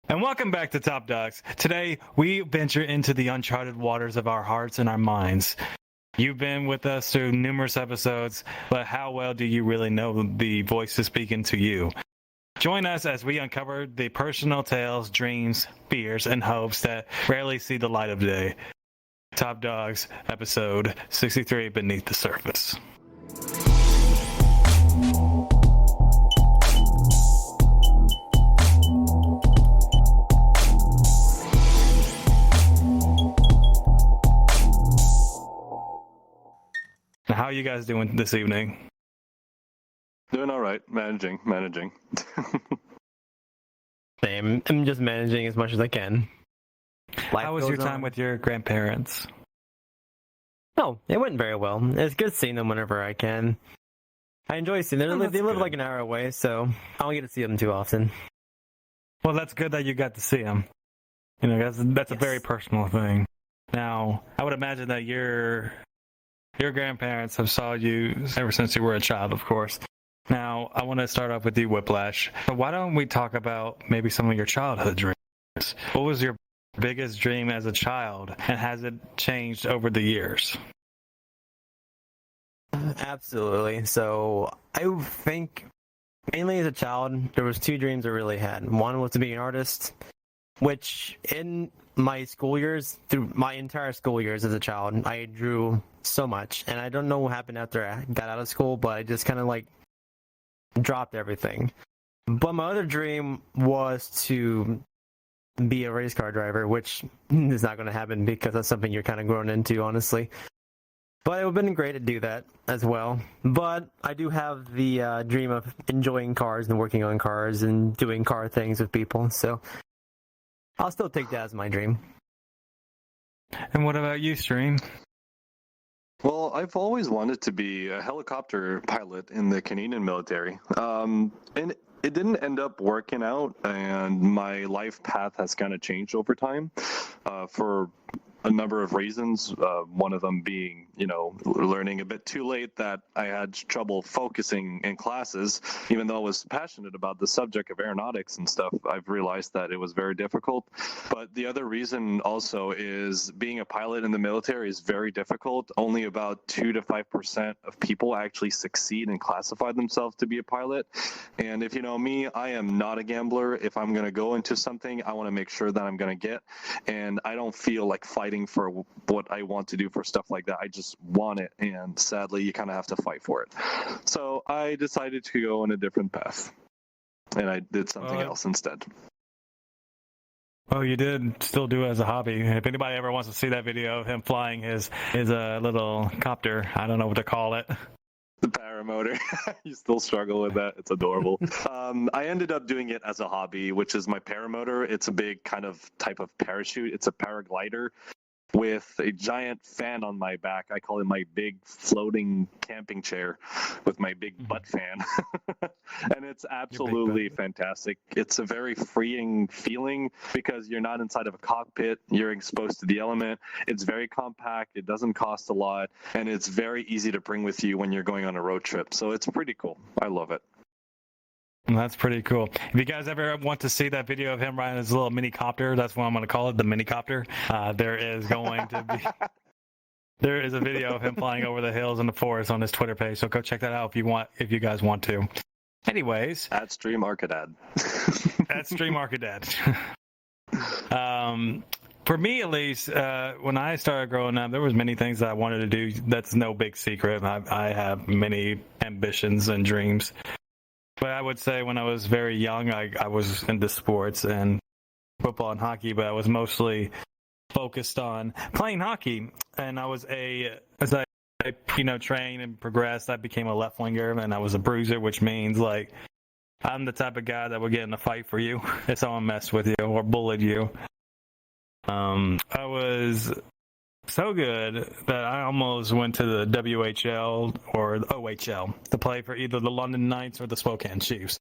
And welcome back to Top Dogs. Today, we venture into the uncharted waters of our hearts and our minds. You've been with us through numerous episodes, but how well do you really know the voices speaking to you? Join us as we uncover the personal tales, dreams, fears, and hopes that rarely see the light of day. Top Dogs, episode 63, Beneath the Surface. How are you guys doing this evening? Doing all right. Managing. Same. I'm just managing as much as I can. How was your time with your grandparents? Oh, it went very well. It's good seeing them whenever I can. I enjoy seeing them. They live like an hour away, so I don't get to see them too often. Well, that's good that you got to see them. You know, that's a very personal thing. Now, I would imagine that your grandparents have saw you ever since you were a child, of course. Now, I want to start off with you, Whiplash. So why don't we talk about maybe some of your childhood dreams? What was your biggest dream as a child, and has it changed over the years? Absolutely. So I think mainly as a child, there was two dreams I really had. One was to be an artist, which in my school years, through my entire school years as a child, I drew so much. And I don't know what happened after I got out of school, but I just kind of like dropped everything. But my other dream was to be a race car driver, which is not going to happen because that's something you're kind of grown into, honestly. But it would have been great to do that as well. But I do have the dream of enjoying cars and working on cars and doing car things with people. So I'll still take that as my dream. And what about you, Stream? Well, I've always wanted to be a helicopter pilot in the Canadian military. And it didn't end up working out, and my life path has kind of changed over time for a number of reasons. One of them being, learning a bit too late that I had trouble focusing in classes. Even though I was passionate about the subject of aeronautics and stuff, I've realized that it was very difficult. But the other reason also is being a pilot in the military is very difficult. Only about 2 to 5% of people actually succeed and classify themselves to be a pilot. And if you know me, I am not a gambler. If I'm going to go into something, I want to make sure that I'm going to get. And I don't feel like fighting for what I want to do for stuff like that. I just want it, and sadly you kind of have to fight for it. So I decided to go on a different path, and I did something else instead. Oh, you did still do it as a hobby. If anybody ever wants to see that video of him flying his little copter, I don't know what to call it. The paramotor. You still struggle with that. It's adorable. I ended up doing it as a hobby, which is my paramotor. It's a big type of parachute. It's a paraglider with a giant fan on my back. I call it my big floating camping chair with my big butt fan. And it's absolutely fantastic. It's a very freeing feeling because you're not inside of a cockpit. You're exposed to the element. It's very compact. It doesn't cost a lot. And it's very easy to bring with you when you're going on a road trip. So it's pretty cool. I love it. That's pretty cool. If you guys ever want to see that video of him riding his little mini copter, that's what I'm going to call it, the mini copter. There is a video of him flying over the hills in the forest on his Twitter page. So go check that out if you guys want to. Anyways, at Stream Arcadad. At Stream Arcadad. For me, at least, when I started growing up, there was many things that I wanted to do. That's no big secret. I have many ambitions and dreams. But I would say when I was very young, I was into sports and football and hockey, but I was mostly focused on playing hockey. And as I trained and progressed, I became a left winger, and I was a bruiser, which means like I'm the type of guy that would get in a fight for you if someone messed with you or bullied you. I was so good that I almost went to the WHL or the OHL to play for either the London Knights or the Spokane Chiefs.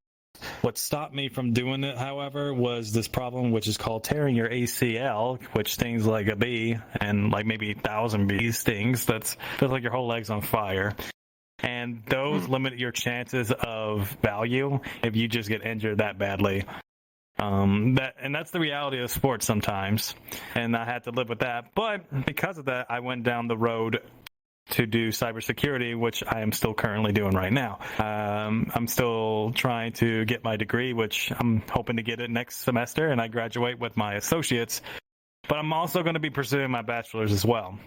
What stopped me from doing it, however, was this problem, which is called tearing your ACL, which stings like a bee, and like maybe 1,000 bees stings. That's feels like your whole leg's on fire. And those limit your chances of value if you just get injured that badly. That's the reality of sports sometimes, and I had to live with that. But because of that, I went down the road to do cybersecurity, which I am still currently doing right now. I'm still trying to get my degree, which I'm hoping to get it next semester, and I graduate with my associates. But I'm also going to be pursuing my bachelor's as well.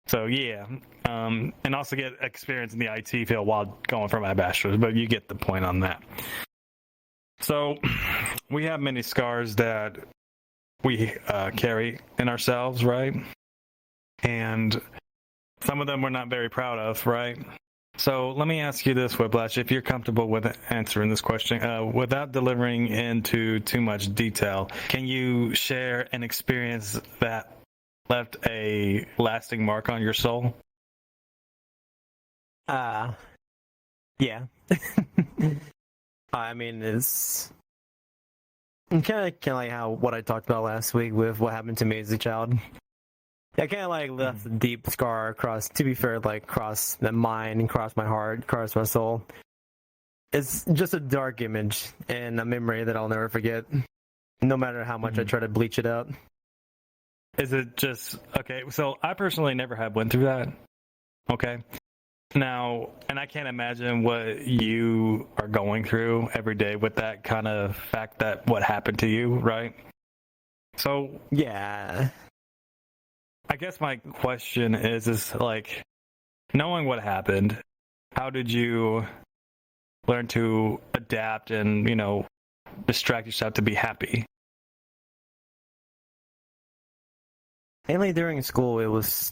So yeah, and also get experience in the IT field while going for my bachelor's. But you get the point on that. So we have many scars that we carry in ourselves, right? And some of them we're not very proud of, right? So let me ask you this, Whiplash, if you're comfortable with answering this question, without delivering into too much detail, can you share an experience that left a lasting mark on your soul? Yeah. I mean, it's kind of like how what I talked about last week with what happened to me as a child. I kind of like left a deep scar across, to be fair, like across the mind, across my heart, across my soul. It's just a dark image and a memory that I'll never forget, no matter how much I try to bleach it out. Is it just, okay, so I personally never have went through that, okay? Now, and I can't imagine what you are going through every day with that kind of fact that what happened to you, right? So, yeah. I guess my question is like, knowing what happened, how did you learn to adapt and, distract yourself to be happy? Mainly during school, it was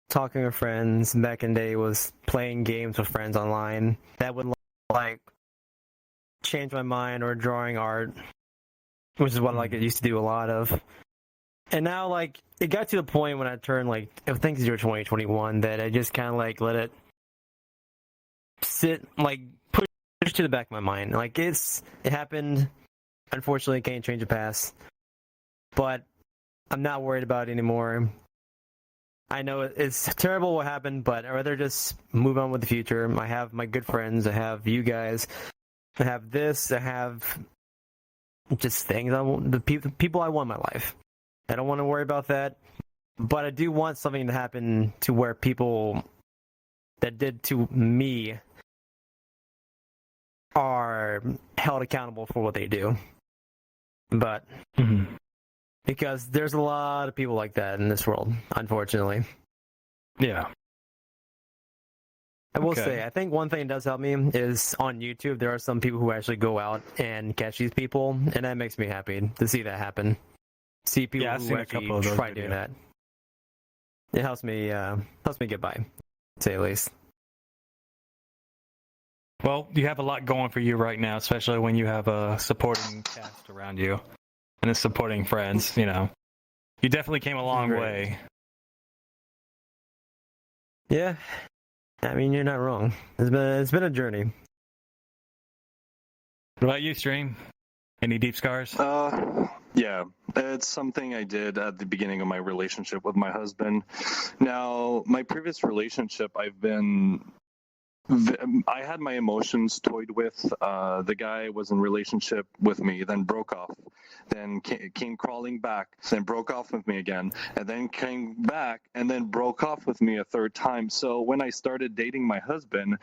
talking with friends. Back in the day, it was playing games with friends online. That would like change my mind, or drawing art, which is what I used to do a lot of. And now, like, it got to the point when I turned, like, I think it's year 2021, that I just kind of, like, let it sit, like, push to the back of my mind. Like, it happened. Unfortunately, can't change the past. But I'm not worried about it anymore. I know it's terrible what happened, but I'd rather just move on with the future. I have my good friends. I have you guys. I have this. I have just things I want, the people I want in my life. I don't want to worry about that, but I do want something to happen to where people that did to me are held accountable for what they do. But because there's a lot of people like that in this world, unfortunately. Yeah. I will say, I think one thing that does help me is on YouTube, there are some people who actually go out and catch these people, and that makes me happy to see that happen. See people who actually try doing that. It helps me get by, to say the least. Well, you have a lot going for you right now, especially when you have a supporting cast around you and a supporting friends. You definitely came a long way. Yeah, I mean, you're not wrong. It's been a journey. What about you, Stream? Any deep scars? Yeah, it's something I did at the beginning of my relationship with my husband. Now, my previous relationship, I had my emotions toyed with. The guy was in relationship with me, then broke off, then came crawling back, then broke off with me again, and then came back, and then broke off with me a third time. So when I started dating my husband,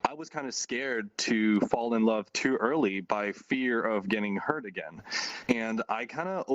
I was kind of scared to fall in love too early by fear of getting hurt again. And I kind of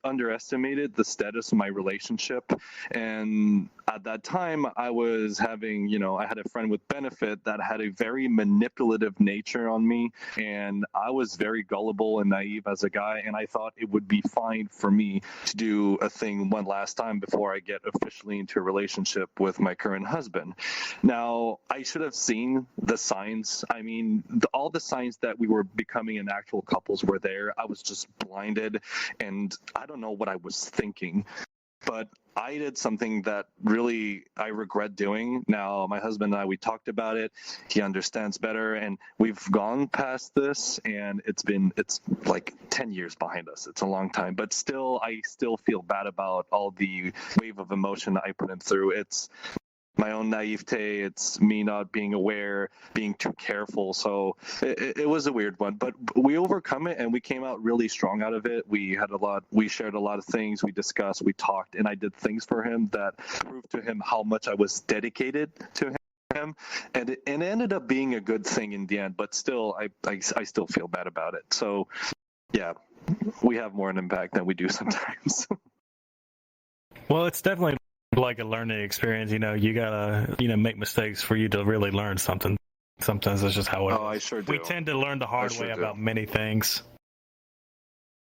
underestimated the status of my relationship. And at that time, I was having, I had a friend with benefit that had a very manipulative nature on me. And I was very gullible and naive as a guy. And I thought it would be fine for me to do a thing one last time before I get officially into a relationship with my current husband. Now, I should have seen the signs. I mean, all the signs that we were becoming an actual couples were there. I was just blinded, and I don't know what I was thinking. But I did something that really I regret doing. Now, my husband and I, we talked about it. He understands better, and we've gone past this, and it's like 10 years behind us. It's a long time, but still, I still feel bad about all the wave of emotion I put him through. my own naivete. It's me not being aware, being too careful. So it was a weird one, but we overcome it and we came out really strong out of it. We shared a lot of things. We discussed, we talked, and I did things for him that proved to him how much I was dedicated to him. And it ended up being a good thing in the end, but still, I still feel bad about it. So yeah, we have more an impact than we do sometimes. Well, it's definitely like a learning experience. You gotta make mistakes for you to really learn something. Sometimes that's just how it is. I sure do. We tend to learn the hard way about many things.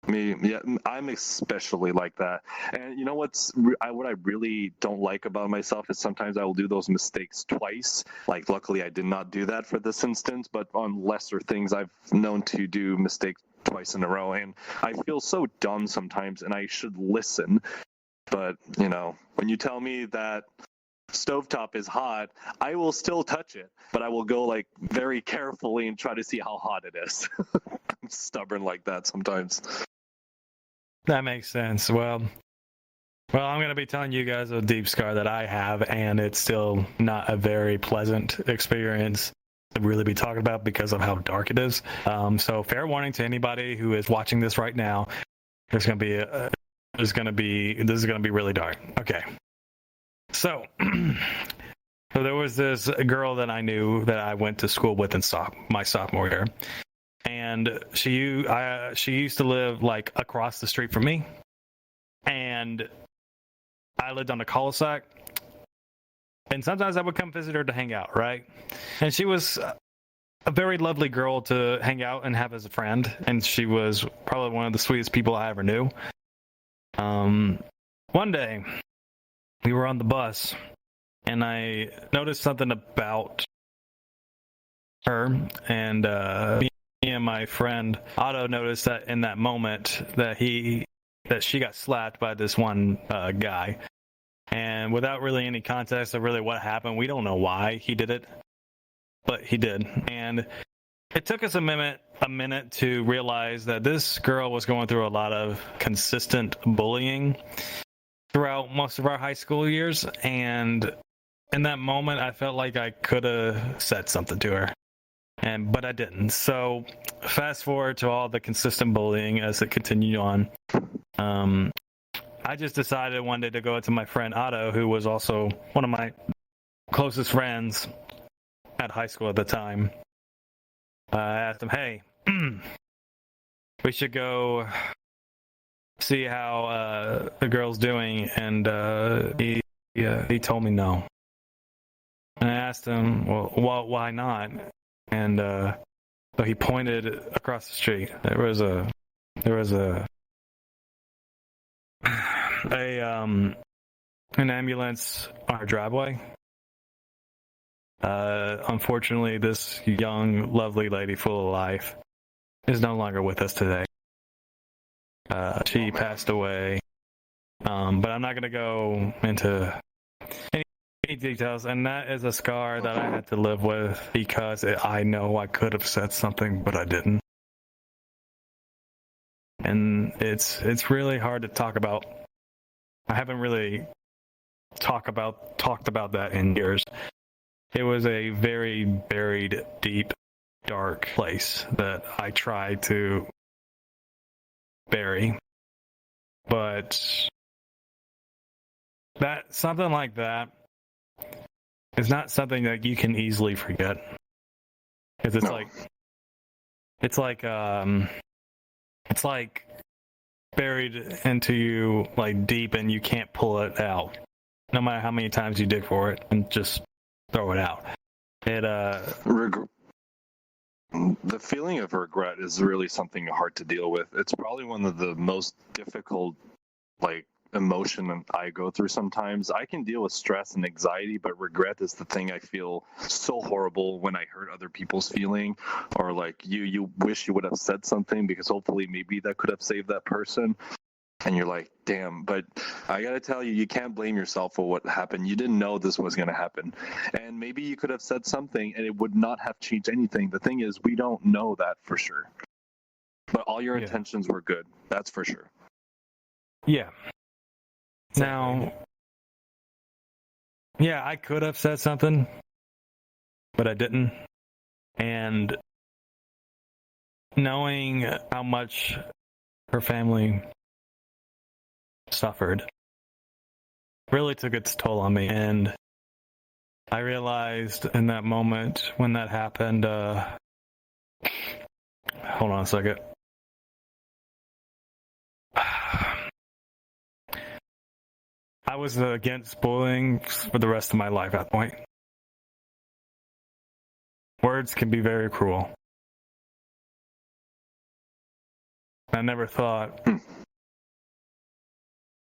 Yeah, I'm especially like that. And you know what I really don't like about myself is sometimes I will do those mistakes twice. Like, luckily I did not do that for this instance, but on lesser things I've known to do mistakes twice in a row, and I feel so dumb sometimes, and I should listen. But when you tell me that stovetop is hot, I will still touch it, but I will go like very carefully and try to see how hot it is. I'm stubborn like that sometimes. That makes sense. Well, I'm going to be telling you guys a deep scar that I have, and it's still not a very pleasant experience to really be talking about because of how dark it is. So fair warning to anybody who is watching this right now. This is going to be really dark. Okay. So there was this girl that I knew that I went to school with in my sophomore year, and she used to live like across the street from me, and I lived on a cul-de-sac, and sometimes I would come visit her to hang out, right? And she was a very lovely girl to hang out and have as a friend, and she was probably one of the sweetest people I ever knew. One day, we were on the bus, and I noticed something about her, and me and my friend Otto noticed that in that moment that she got slapped by this one guy, and without really any context of really what happened, we don't know why he did it, but he did, and it took us a minute to realize that this girl was going through a lot of consistent bullying throughout most of our high school years, and in that moment I felt like I could have said something to her, but I didn't. So fast forward to all the consistent bullying as it continued on. I just decided one day to go to my friend Otto, who was also one of my closest friends at high school at the time. I asked him, hey, we should go see how the girl's doing, and he told me no. And I asked him, well, why not? And so he pointed across the street. There was an ambulance on our driveway. Unfortunately, this young, lovely lady full of life is no longer with us today. She passed away, but I'm not going to go into any details, and that is a scar that I had to live with because I know I could have said something, but I didn't. And it's really hard to talk about. I haven't really talked about that in years. It was a very buried, deep, dark place that I tried to bury. But something like that is not something that you can easily forget. Because it's like buried into you, like deep, and you can't pull it out. No matter how many times you dig for it and just throw it out. The feeling of regret is really something hard to deal with. It's probably one of the most difficult, emotion I go through sometimes. I can deal with stress and anxiety, but regret is the thing I feel so horrible when I hurt other people's feeling, or you wish you would have said something because hopefully maybe that could have saved that person. And you're like, damn, but I got to tell you, you can't blame yourself for what happened. You didn't know this was going to happen. And maybe you could have said something and it would not have changed anything. The thing is, we don't know that for sure. But all your intentions were good. That's for sure. Yeah. Now, yeah, I could have said something, but I didn't. And knowing how much her family suffered really took its toll on me. And I realized in that moment when that happened, hold on a second. I was against bullying for the rest of my life at that point. Words can be very cruel. I never thought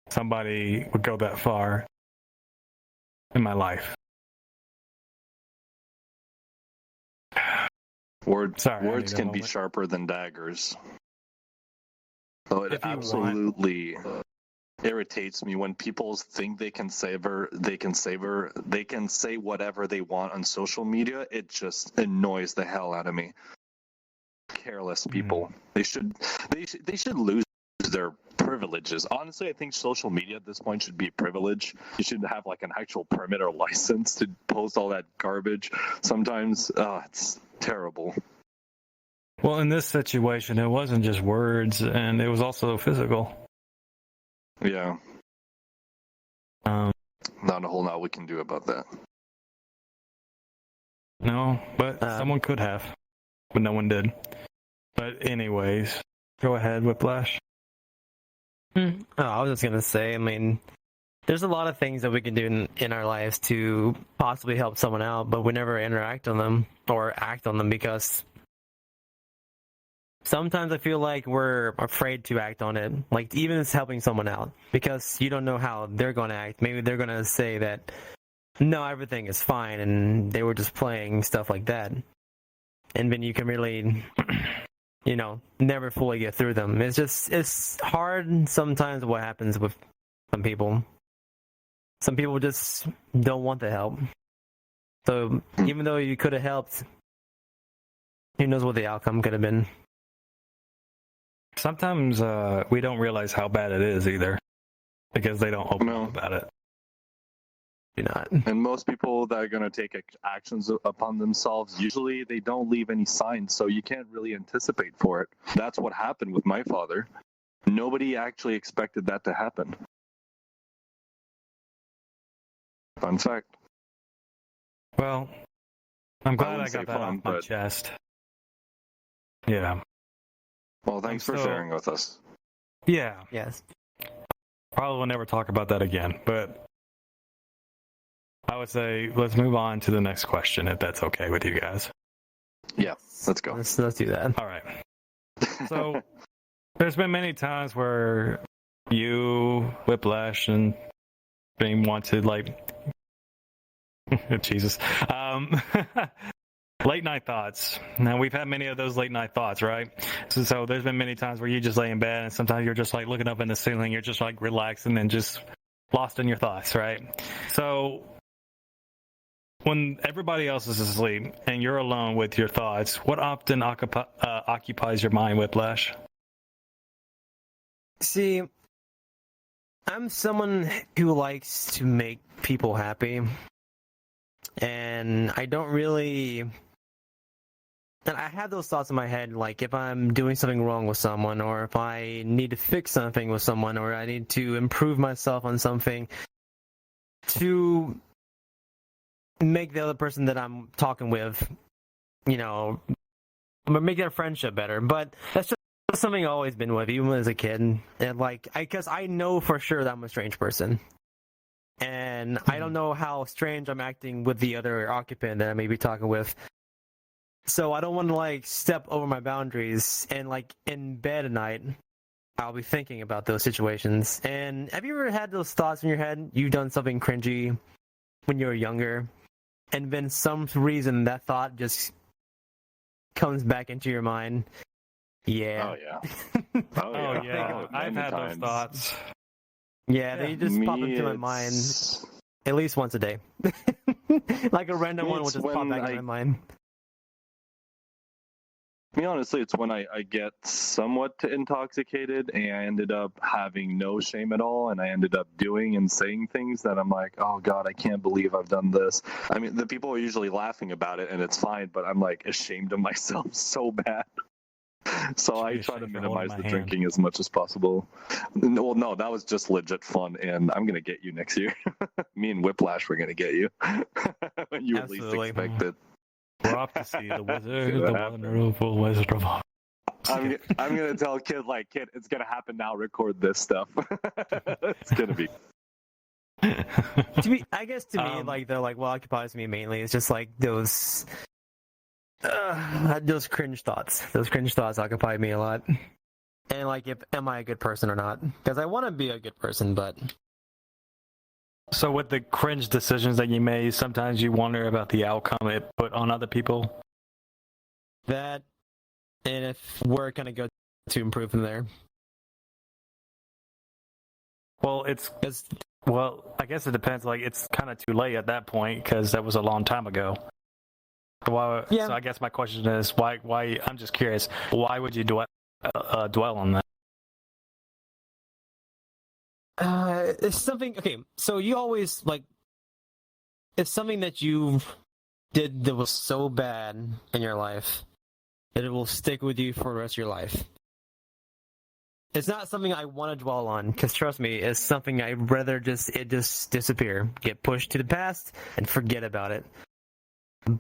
somebody would go that far in my life. Words Sorry, can be sharper than daggers. So it If you absolutely irritates me when people think they can say whatever they want on social media. It just annoys the hell out of me. Careless people. They should lose their privileges. Honestly, I think social media at this point should be a privilege. You should have like an actual permit or license to post all that garbage. Sometimes it's terrible. Well, in this situation, it wasn't just words, and it was also physical. Yeah. Not a whole lot we can do about that. No, but someone could have, but no one did. But anyways, go ahead, Whiplash. Oh, I was just gonna say, I mean, there's a lot of things that we can do in our lives to possibly help someone out, but we never interact on them or act on them because sometimes I feel like we're afraid to act on it, like even it's helping someone out, because you don't know how they're going to act. Maybe they're going to say that, no, everything is fine, and they were just playing, stuff like that. And then you can really, never fully get through them. It's hard sometimes what happens with some people. Some people just don't want the help. So even though you could have helped, who knows what the outcome could have been. Sometimes we don't realize how bad it is either, because they don't open up about it. Do not. And most people that are going to take actions upon themselves, usually they don't leave any signs, so you can't really anticipate for it. That's what happened with my father. Nobody actually expected that to happen. Fun fact. Well, I'm glad I wouldn't got say that fun, off my but- chest. Yeah. Well, thanks for sharing with us. Yeah. Yes. Probably will never talk about that again, but I would say let's move on to the next question, if that's okay with you guys. Yeah, let's go. Let's do that. All right. So there's been many times where you, Whiplash, and Beam want to Jesus. Late night thoughts. Now, we've had many of those late night thoughts, right? So there's been many times where you just lay in bed and sometimes you're just like looking up in the ceiling, you're just like relaxing and just lost in your thoughts, right? So when everybody else is asleep and you're alone with your thoughts, what often occupies your mind, Whiplash? See, I'm someone who likes to make people happy. And I don't really... And I have those thoughts in my head, like if I'm doing something wrong with someone, or if I need to fix something with someone, or I need to improve myself on something to make the other person that I'm talking with, make their friendship better. But that's just something I've always been with, even as a kid. And because I know for sure that I'm a strange person. And I don't know how strange I'm acting with the other occupant that I may be talking with. So I don't want to step over my boundaries, and in bed at night, I'll be thinking about those situations. And have you ever had those thoughts in your head? You've done something cringy when you were younger, and then some reason that thought just comes back into your mind. Yeah. Oh, yeah. Oh, yeah. I've had those thoughts. Yeah, they just pop into my mind at least once a day. Like a random one will just pop back in my mind. Me, honestly, it's when I get somewhat intoxicated and I ended up having no shame at all, and I ended up doing and saying things that I'm like, oh God, I can't believe I've done this. I mean, the people are usually laughing about it and it's fine, but I'm like ashamed of myself so bad. So I try to minimize the drinking as much as possible. Well, no, that was just legit fun, and I'm gonna get you next year. Me and Whiplash, we're gonna get you when you Absolutely. least expect it. We're off to see the wizard, the wonderful Wizard of Oz. I'm gonna tell kid, it's gonna happen now. Record this stuff. It's gonna be. I guess to me, like they're like what occupies me mainly is just like those cringe thoughts. Those cringe thoughts occupy me a lot. And like, am I a good person or not? Because I want to be a good person, but. So with the cringe decisions that you made, sometimes you wonder about the outcome it put on other people. That, and if we're gonna go to improve from there. Well, I guess it depends. Like, it's kind of too late at that point because that was a long time ago. So I guess my question is, why? I'm just curious. Why would you dwell on that? It's something. Okay, so you always like. It's something that you did that was so bad in your life that it will stick with you for the rest of your life. It's not something I want to dwell on, because trust me, it's something I'd rather just disappear, get pushed to the past, and forget about it.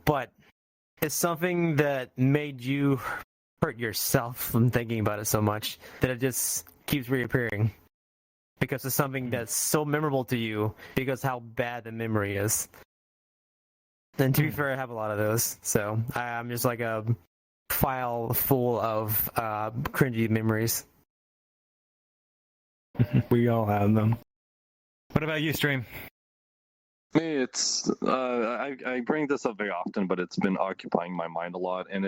But it's something that made you hurt yourself from thinking about it so much that it just keeps reappearing. Because it's something that's so memorable to you because how bad the memory is. And to be fair, I have a lot of those. So I'm just like a file full of cringy memories. We all have them. What about you, Stream? Me, it's I bring this up very often, but it's been occupying my mind a lot, and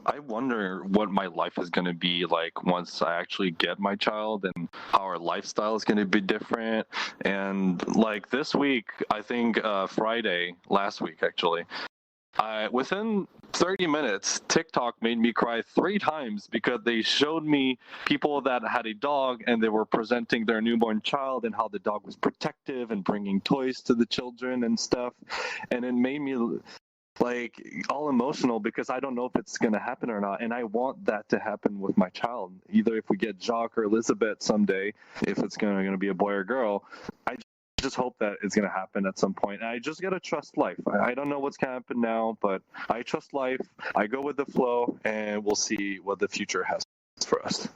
I wonder what my life is going to be like once I actually get my child, and how our lifestyle is going to be different. And like this week, I think Friday last week actually, within 30 minutes, TikTok made me cry 3 times because they showed me people that had a dog and they were presenting their newborn child and how the dog was protective and bringing toys to the children and stuff. And it made me like all emotional because I don't know if it's going to happen or not. And I want that to happen with my child. Either if we get Jock or Elizabeth someday, if it's going to be a boy or girl, I just hope that it's going to happen at some point. And I just got to trust life. I don't know what's going to happen now, but I trust life. I go with the flow, and we'll see what the future has for us.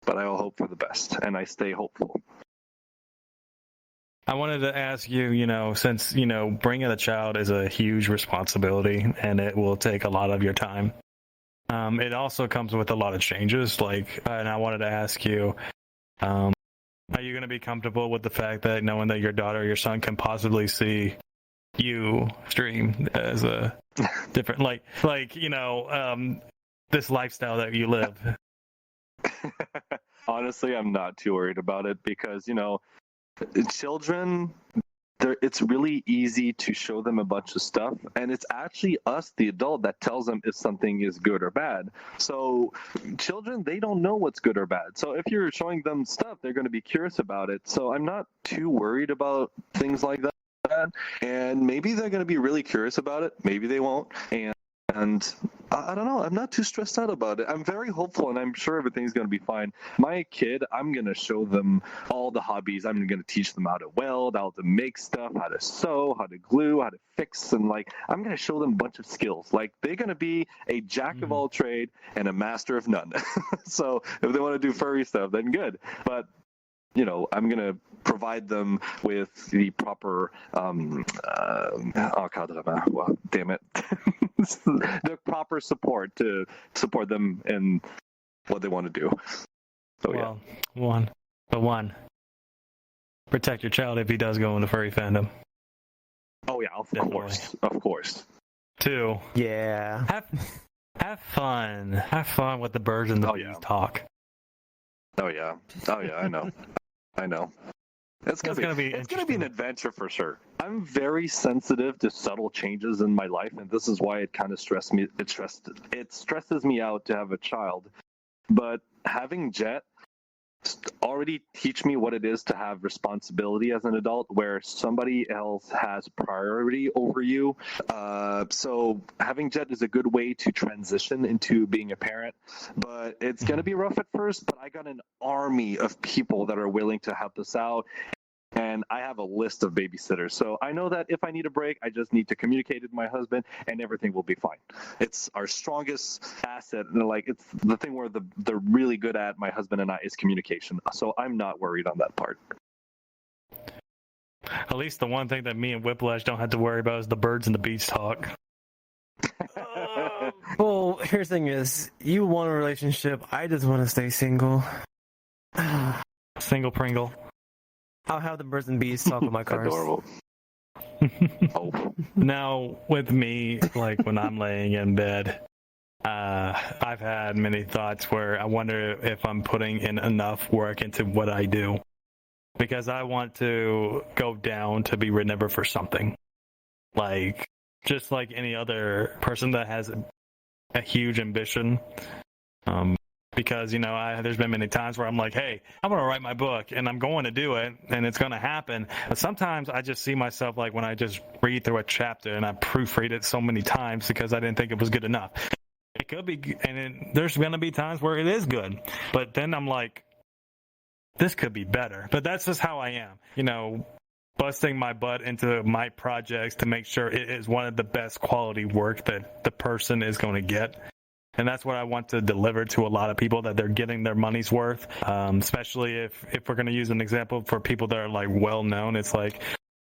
But I will hope for the best, and I stay hopeful. I wanted to ask you, since, bringing a child is a huge responsibility and it will take a lot of your time. It also comes with a lot of changes, and I wanted to ask you, are you going to be comfortable with the fact that knowing that your daughter or your son can possibly see you stream as a different, this lifestyle that you live? Honestly, I'm not too worried about it because, children, it's really easy to show them a bunch of stuff, and it's actually us, the adult, that tells them if something is good or bad. So children, they don't know what's good or bad. So if you're showing them stuff, they're going to be curious about it. So I'm not too worried about things like that. And maybe they're going to be really curious about it. Maybe they won't. And I don't know. I'm not too stressed out about it. I'm very hopeful, and I'm sure everything's going to be fine. My kid, I'm going to show them all the hobbies. I'm going to teach them how to weld, how to make stuff, how to sew, how to glue, how to fix, and I'm going to show them a bunch of skills. They're going to be a jack of all trade and a master of none. So if they want to do furry stuff, then good. But I'm going to provide them with the proper, the proper support to support them in what they want to do. So, One, protect your child if he does go into furry fandom. Oh yeah, of course. 2, yeah, have fun with the birds and the bees talk. Oh yeah, I know. It's gonna be an interesting. adventure for sure. I'm very sensitive to subtle changes in my life, and this is why it kind of stressed me. It stresses me out to have a child. But having Jet already teach me what it is to have responsibility as an adult, where somebody else has priority over you. So having Jet is a good way to transition into being a parent, but it's going to be rough at first. But I got an army of people that are willing to help us out. And I have a list of babysitters. So I know that if I need a break, I just need to communicate with my husband and everything will be fine. It's our strongest asset. And like, it's the thing where they're really good at, my husband and I, is communication. So I'm not worried on that part. At least the one thing that me and Whiplash don't have to worry about is the birds and the bees talk. Well, here's the thing is, you want a relationship. I just want to stay single. Single Pringle. I'll have the birds and bees talk with my cars. Adorable. Oh. Now, with me, like when I'm laying in bed, I've had many thoughts where I wonder if I'm putting in enough work into what I do. Because I want to go down to be remembered for something. Like, just like any other person that has a huge ambition. Because, you know, there's been many times where I'm like, hey, I'm going to write my book and I'm going to do it and it's going to happen. But sometimes I just see myself like when I just read through a chapter and I proofread it so many times because I didn't think it was good enough. It could be, and there's going to be times where it is good. But then I'm like, this could be better. But that's just how I am, you know, busting my butt into my projects to make sure it is one of the best quality work that the person is going to get. And that's what I want to deliver to a lot of people, that they're getting their money's worth. Especially if we're going to use an example for people that are like well known, it's like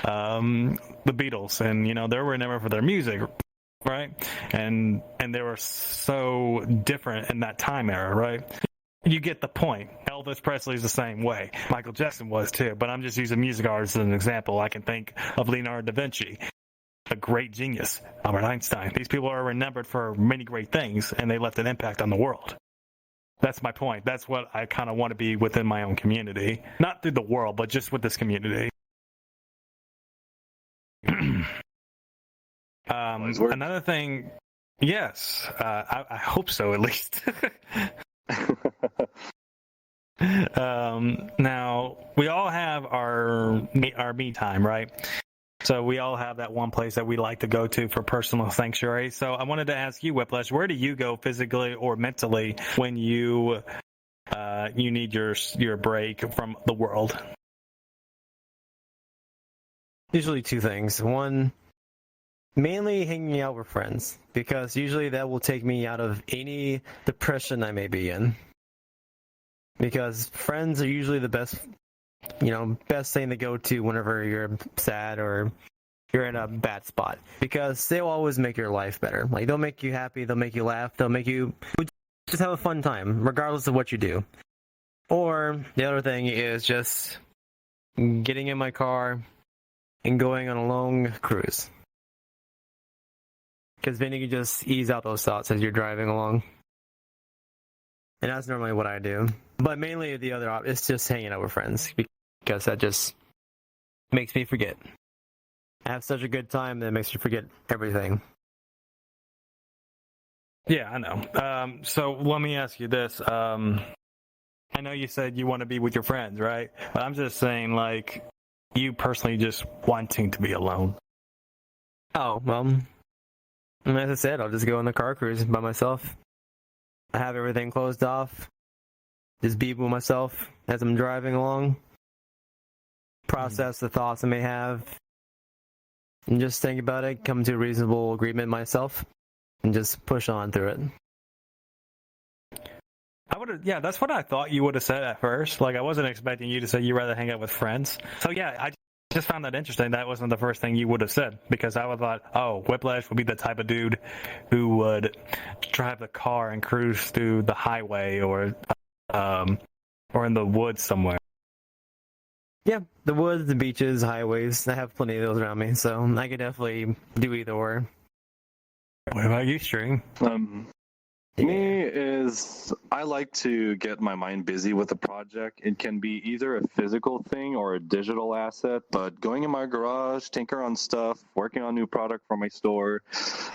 the Beatles, and you know they were known for their music, right? And they were so different in that time era, right? You get the point. Elvis Presley's the same way. Michael Jackson was too. But I'm just using music artists as an example. I can think of Leonardo da Vinci, a great genius, Albert Einstein. These people are remembered for many great things, and they left an impact on the world. That's my point. That's what I kind of want to be within my own community. Not through the world, but just with this community. Another thing, yes, I hope so at least. Now, we all have our me time, right? So we all have that one place that we like to go to for personal sanctuary. So I wanted to ask you, Whiplash, where do you go physically or mentally when you need your break from the world? Usually two things. One, mainly hanging out with friends, because usually that will take me out of any depression I may be in. Because friends are usually the best thing to go to whenever you're sad or you're in a bad spot, because they'll always make your life better. Like, they'll make you happy, they'll make you laugh, they'll make you just have a fun time, regardless of what you do. Or the other thing is just getting in my car and going on a long cruise, because then you can just ease out those thoughts as you're driving along. And that's normally what I do. But mainly the other option is just hanging out with friends, because that just makes me forget. I have such a good time that it makes you forget everything. Yeah, I know. So let me ask you this. I know you said you want to be with your friends, right? But I'm just saying, like, you personally just wanting to be alone. Oh, well, as I said, I'll just go on the car cruise by myself. I have everything closed off. Just be with myself as I'm driving along. Process the thoughts I may have. And just think about it, come to a reasonable agreement myself, and just push on through it. Yeah, that's what I thought you would have said at first. Like, I wasn't expecting you to say you'd rather hang out with friends. So yeah, I just found that interesting. That wasn't the first thing you would have said, because I would have thought, oh, Whiplash would be the type of dude who would drive the car and cruise through the highway or in the woods somewhere. Yeah, the woods, the beaches, highways. I have plenty of those around me, so I could definitely do either or. What about you, String? Me, is I like to get my mind busy with a project. It can be either a physical thing or a digital asset, but going in my garage, tinker on stuff, working on new product for my store,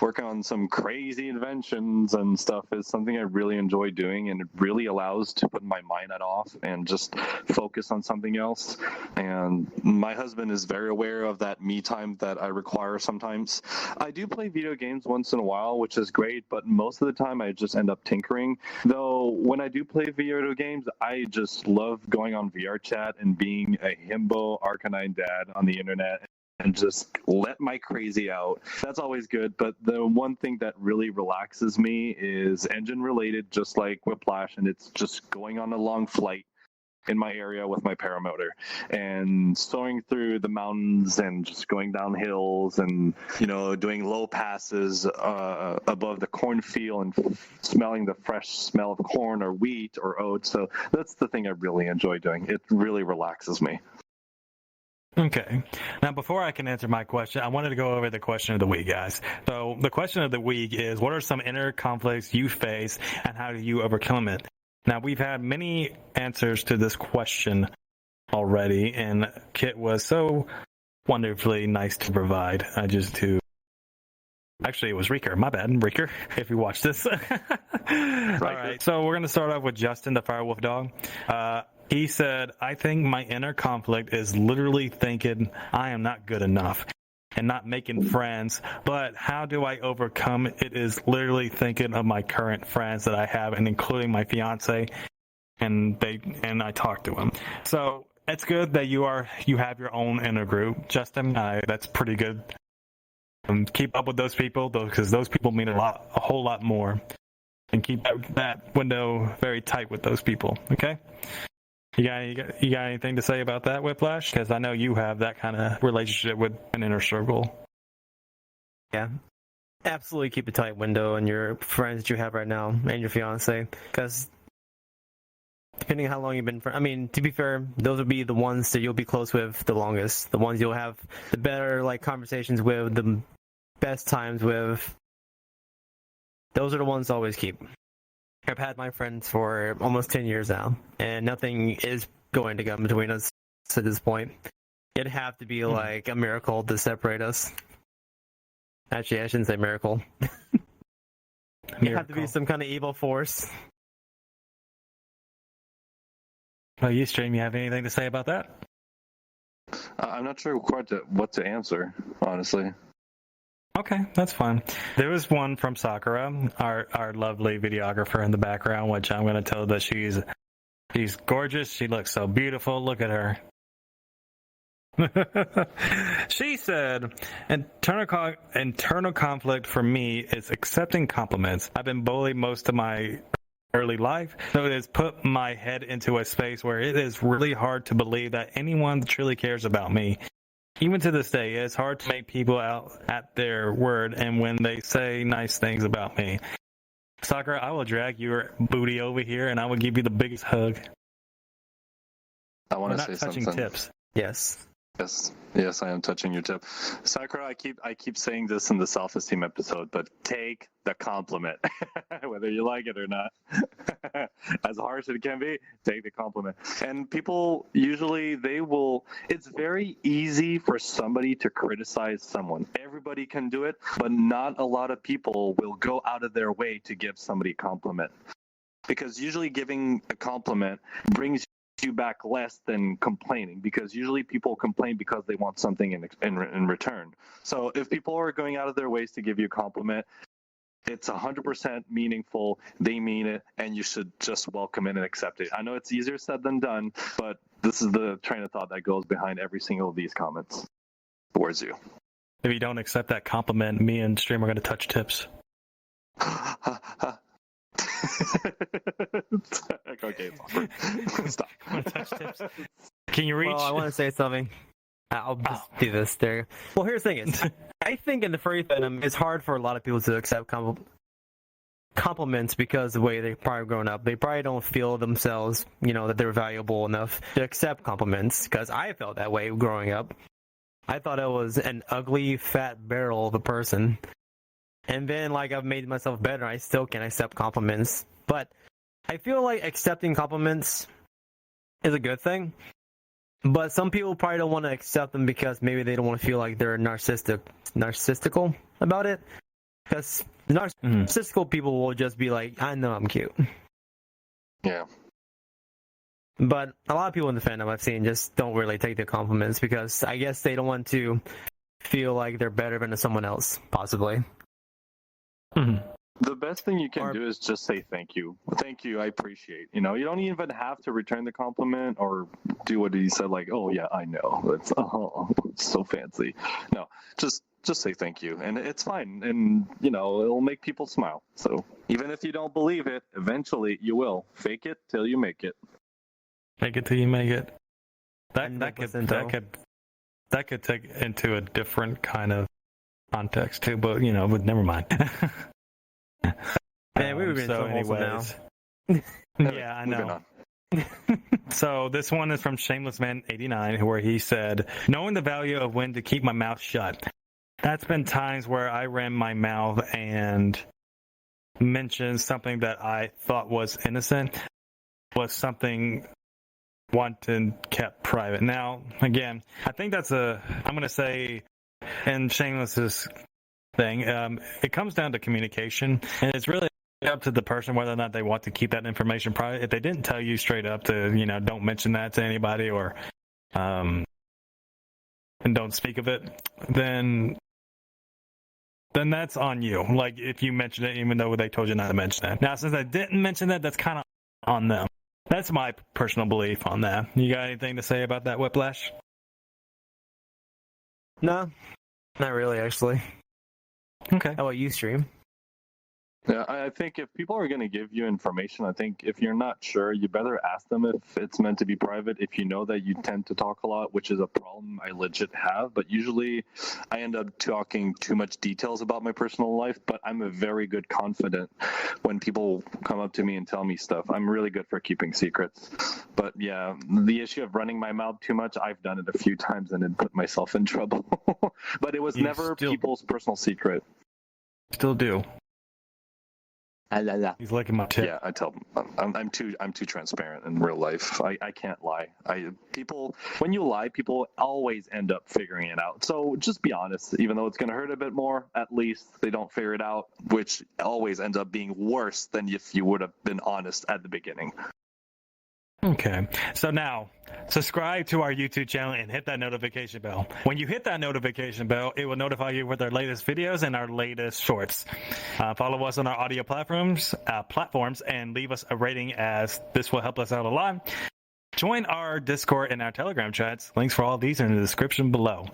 working on some crazy inventions and stuff is something I really enjoy doing, and it really allows to put my mind off and just focus on something else. And my husband is very aware of that me time that I require sometimes. I do play video games once in a while, which is great, but most of the time I just end up tinkering. Though when I do play video games, I just love going on VR chat and being a himbo Arcanine dad on the internet and just let my crazy out. That's always good, but the one thing that really relaxes me is engine related, just like Whiplash, and it's just going on a long flight in my area with my paramotor and soaring through the mountains and just going down hills and, you know, doing low passes above the cornfield and smelling the fresh smell of corn or wheat or oats. So that's the thing I really enjoy doing. It really relaxes me. Okay. Now, before I can answer my question, I wanted to go over the question of the week, guys. So the question of the week is, what are some inner conflicts you face and how do you overcome it? Now, we've had many answers to this question already, and Kit was so wonderfully nice to provide. Actually, it was Reeker. My bad, Reeker, if you watch this. All right, so we're going to start off with Justin, the Firewolf Dog. He said, I think my inner conflict is literally thinking I am not good enough and not making friends, but how do I overcome it is literally thinking of my current friends that I have, and including my fiance, and I talk to him. So it's good that you have your own inner group, Justin. That's pretty good. Keep up with those people, because those people mean a whole lot more, and keep that window very tight with those people. Okay. You got anything to say about that, Whiplash? Because I know you have that kind of relationship with an inner circle. Yeah, absolutely keep a tight window on your friends that you have right now and your fiance, because depending on how long you've been friends, I mean, to be fair, those will be the ones that you'll be close with the longest, the ones you'll have the better conversations with, the best times with. Those are the ones to always keep. I've had my friends for almost 10 years now, and nothing is going to come between us at this point. It'd have to be like a miracle to separate us. Actually, I shouldn't say miracle. It'd have to be some kind of evil force. Well, Ustream, you have anything to say about that? I'm not sure quite what to answer, honestly. Okay, that's fine. There was one from Sakura, our lovely videographer in the background, which I'm going to tell that she's gorgeous. She looks so beautiful. Look at her. She said, internal conflict for me is accepting compliments. I've been bullied most of my early life, so it has put my head into a space where it is really hard to believe that anyone truly cares about me. Even to this day, it's hard to make people out at their word and when they say nice things about me. Sakura, I will drag your booty over here and I will give you the biggest hug. I want to say touching something. Tips. Yes. Yes, I am touching your tip. Sakura, I keep saying this in the self-esteem episode, but take the compliment, whether you like it or not. As harsh as it can be, take the compliment. And people usually it's very easy for somebody to criticize someone. Everybody can do it, but not a lot of people will go out of their way to give somebody a compliment. Because usually giving a compliment brings you back less than complaining, because usually people complain because they want something in return. So if people are going out of their ways to give you a compliment, it's 100% meaningful, they mean it, and you should just welcome it and accept it. I know it's easier said than done, but this is the train of thought that goes behind every single of these comments towards you. If you don't accept that compliment, me and Stream are going to touch Tips. Okay, stop. Touch Tips. Can you reach? Well, I want to say something. I'll just do this there. Well, here's the thing is, I think in the furry fandom, it's hard for a lot of people to accept compliments because of the way they've probably grown up. They probably don't feel themselves, that they're valuable enough to accept compliments, because I felt that way growing up. I thought I was an ugly, fat barrel of a person. And then, I've made myself better. I still can't accept compliments. But I feel like accepting compliments is a good thing. But some people probably don't want to accept them because maybe they don't want to feel like they're narcissistical about it. Because narcissistical people will just be like, I know I'm cute. Yeah. But a lot of people in the fandom I've seen just don't really take the compliments because I guess they don't want to feel like they're better than someone else, possibly. The best thing you can do is just say thank you. Thank you, I appreciate. You know, you don't even have to return the compliment or do what he said, like, oh yeah, I know. It's so fancy. No, just say thank you, and it's fine. And you know, it'll make people smile. So even if you don't believe it, eventually you will. Fake it till you make it. Make it till you make it. That could take into a different kind of context too, but you know, but never mind. Man, we've been so anyways. Now. Yeah, I know. So this one is from Shameless Man 89, where he said, "Knowing the value of when to keep my mouth shut. That's been times where I ran my mouth and mentioned something that I thought was innocent, was something wanted kept private." Now, again, I think that's I'm going to say, in Shameless's thing, it comes down to communication, and it's really up to the person whether or not they want to keep that information private. If they didn't tell you straight up to, you know, don't mention that to anybody or and don't speak of it, then that's on you. Like, if you mention it even though they told you not to mention it. Now, since I didn't mention that, that's kind of on them. That's my personal belief on that. You got anything to say about that, Whiplash? No, not really, actually. Okay. How about you, Stream? Yeah, I think if people are going to give you information, I think if you're not sure, you better ask them if it's meant to be private. If you know that you tend to talk a lot, which is a problem I legit have, but usually I end up talking too much details about my personal life, but I'm a very good confident when people come up to me and tell me stuff. I'm really good for keeping secrets. But yeah, the issue of running my mouth too much, I've done it a few times and it put myself in trouble. But it was never people's personal secret. Still do. Yeah. He's licking my tip. Yeah, I tell them I'm too transparent in real life. I can't lie. When you lie, people always end up figuring it out. So just be honest, even though it's going to hurt a bit more. At least they don't figure it out, which always ends up being worse than if you would have been honest at the beginning. Okay, so now subscribe to our YouTube channel and hit that notification bell. When you hit that notification bell, it will notify you with our latest videos and our latest shorts. Follow us on our audio platforms, and leave us a rating, as this will help us out a lot. Join our Discord and our Telegram chats. Links for all these are in the description below.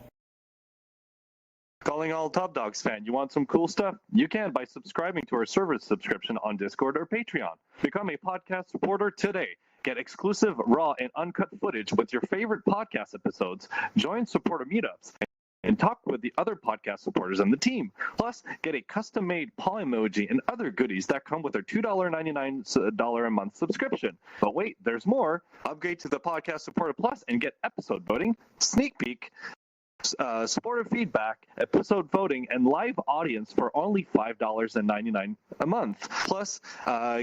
Calling all Top Dogs fan, you want some cool stuff? You can by subscribing to our service subscription on Discord or Patreon. Become a podcast supporter today. Get exclusive, raw, and uncut footage with your favorite podcast episodes. Join supporter meetups and talk with the other podcast supporters on the team. Plus, get a custom-made paw emoji and other goodies that come with our $2.99 a month subscription. But wait, there's more. Upgrade to the Podcast Supporter Plus and get episode voting, sneak peek, supporter feedback, episode voting, and live audience for only $5.99 a month. Plus,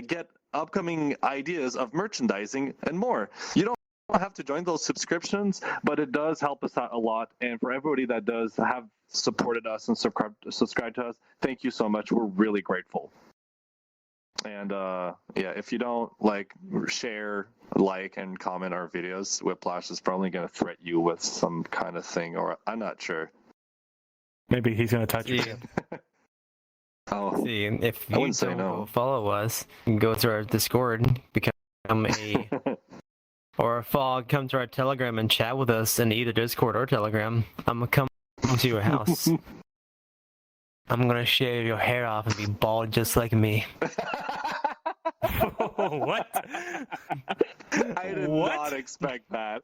get upcoming ideas of merchandising and more. You don't have to join those subscriptions, but it does help us out a lot. And for everybody that does have supported us and subscribed to us, thank you so much. We're really grateful. And if you don't share, and comment our videos, Whiplash is probably going to threat you with some kind of thing, or I'm not sure. Maybe he's going to touch you. Oh, see, if you don't go follow us, go to our Discord, become a or come to our Telegram and chat with us in either Discord or Telegram. I'm gonna come to your house. I'm gonna shave your hair off and be bald just like me. What? I did not expect that.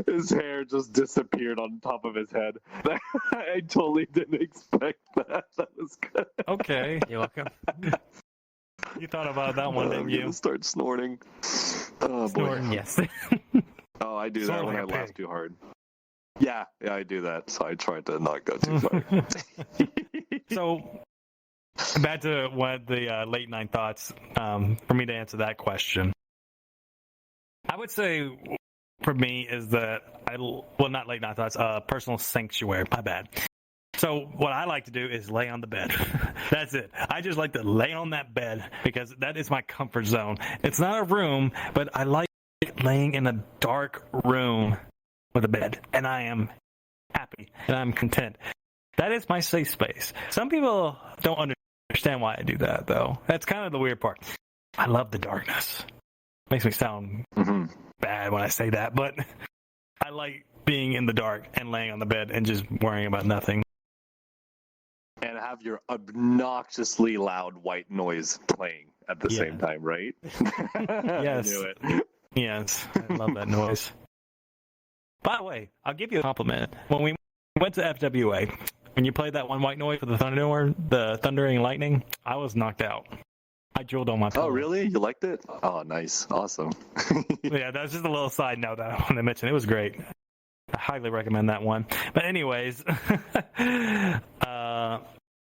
His hair just disappeared on top of his head. I totally didn't expect that. That was good. Okay. You're welcome. You thought about that one, didn't you? I'm gonna start snorting. Oh, snorting, boy. yes. Oh, I do that when I laugh too hard. Yeah, I do that. So I tried to not go too far. So, back to what the late night thoughts. For me to answer that question, I would say for me is that not late night thoughts, personal sanctuary. My bad. So what I like to do is lay on the bed. That's it. I just like to lay on that bed because that is my comfort zone. It's not a room, but I like laying in a dark room with a bed, and I am happy and I'm content. That is my safe space. Some people don't understand why I do that, though. That's kind of the weird part. I love the darkness. Makes me sound bad when I say that, but I like being in the dark and laying on the bed and just worrying about nothing. And have your obnoxiously loud white noise playing at the same time, right? Yes. I knew it. Yes, I love that noise. By the way, I'll give you a compliment. When we went to FWA, when you played that one white noise for the thundering and lightning, I was knocked out. I drooled on my pillow. Oh, really? You liked it? Oh, nice. Awesome. Yeah, that's just a little side note that I want to mention. It was great. I highly recommend that one. But anyways,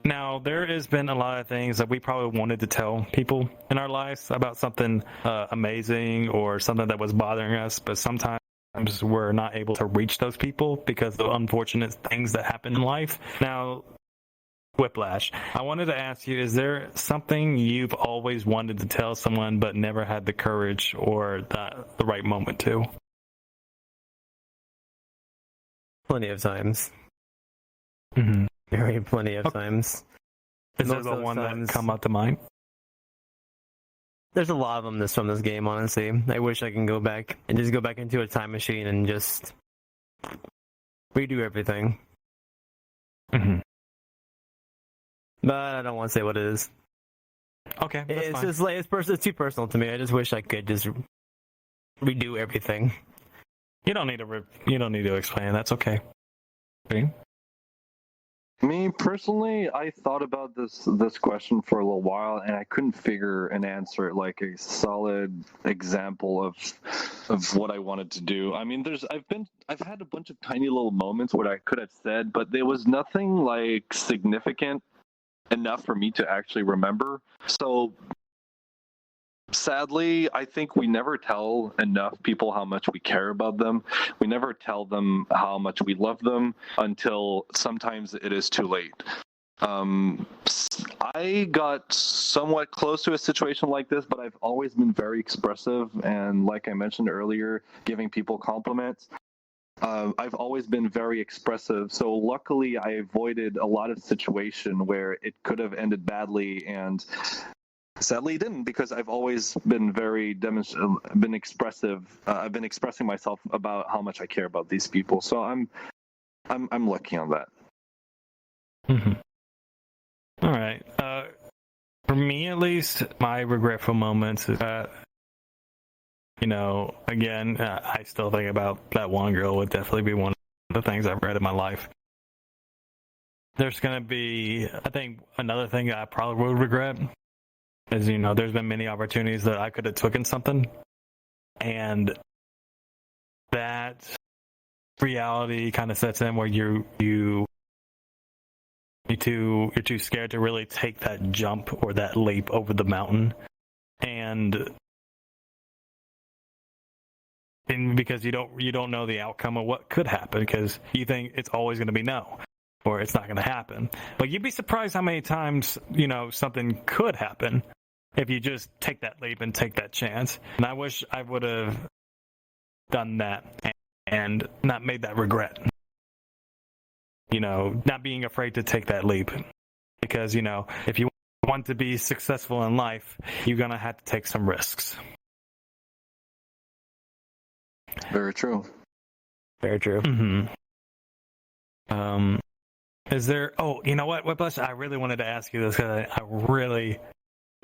now there has been a lot of things that we probably wanted to tell people in our lives about something amazing or something that was bothering us, but sometimes we're not able to reach those people because of unfortunate things that happen in life. Now, Whiplash, I wanted to ask you, is there something you've always wanted to tell someone but never had the courage or the right moment to? Plenty of times. Mm-hmm. Very plenty of times. Is there the one that come up to mind? There's a lot of them from this game, honestly. I wish I can go back and just go back into a time machine and just redo everything. Mm-hmm. But I don't want to say what it is. Okay, that's it's fine. just like it's too personal to me. I just wish I could just redo everything. You don't need to explain. That's okay. Okay. Me personally, I thought about this question for a little while, and I couldn't figure an answer, like a solid example of what I wanted to do. I mean, I've had a bunch of tiny little moments what I could have said, but there was nothing like significant enough for me to actually remember. So sadly, I think we never tell enough people how much we care about them. We never tell them how much we love them until sometimes it is too late. I got somewhat close to a situation like this, but I've always been very expressive, and like I mentioned earlier, giving people compliments. I've always been very expressive, so luckily I avoided a lot of situation where it could have ended badly, and sadly, it didn't, because I've always been been expressive. I've been expressing myself about how much I care about these people. So I'm lucky on that. Mm-hmm. All right. For me, at least, my regretful moments is that, again, I still think about that one girl would definitely be one of the things I've read in my life. There's going to be, I think, another thing that I probably would regret is, there's been many opportunities that I could have taken something, and that reality kind of sets in where you're too scared to really take that jump or that leap over the mountain, and because you don't know the outcome of what could happen, because you think it's always going to be no, or it's not going to happen. But you'd be surprised how many times something could happen if you just take that leap and take that chance. And I wish I would have done that and not made that regret. Not being afraid to take that leap. Because, if you want to be successful in life, you're going to have to take some risks. Very true. Very true. Mm-hmm. Is there... Oh, you know what, Whiplash? I really wanted to ask you this because I really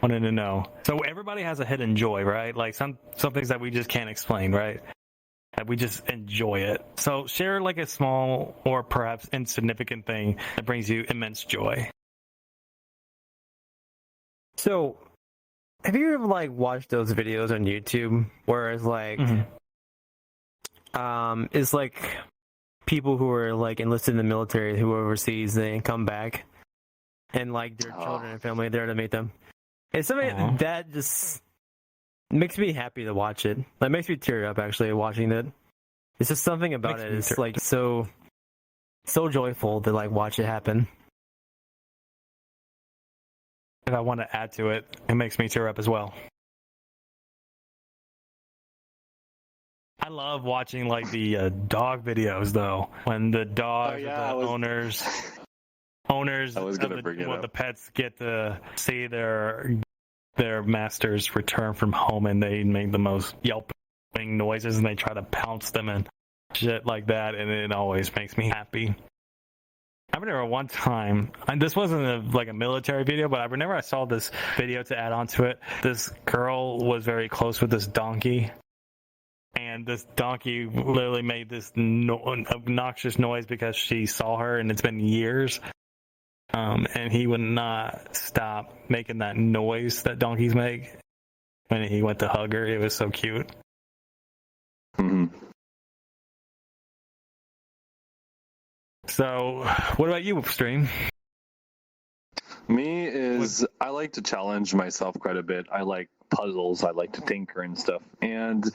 wanted to know. So everybody has a hidden joy, right? Like some things that we just can't explain, right? That we just enjoy it. So share like a small or perhaps insignificant thing that brings you immense joy. So, have you ever watched those videos on YouTube where it's it's like people who are enlisted in the military who are overseas, they come back and like their Oh. children and family there to meet them. It's something Aw. that just makes me happy to watch it. Like makes me tear up actually watching it. It's just something about Makes it. me It's tear- like so joyful to like watch it happen. If I want to add to it, it makes me tear up as well. I love watching like the dog videos though, when the dogs Oh, or yeah, the owners I was gonna bring it when up. the pets get to see their masters return from home and they make the most yelping noises and they try to pounce them and shit like that, and it always makes me happy. I remember one time, and this wasn't like a military video, but I remember I saw this video to add on to it. This girl was very close with this donkey, and this donkey literally made this obnoxious noise because she saw her, and it's been years. And he would not stop making that noise that donkeys make when he went to hug her. It was so cute. Mhm. So, what about you, Stream? Me is I like to challenge myself quite a bit. I like puzzles. I like to tinker and stuff. And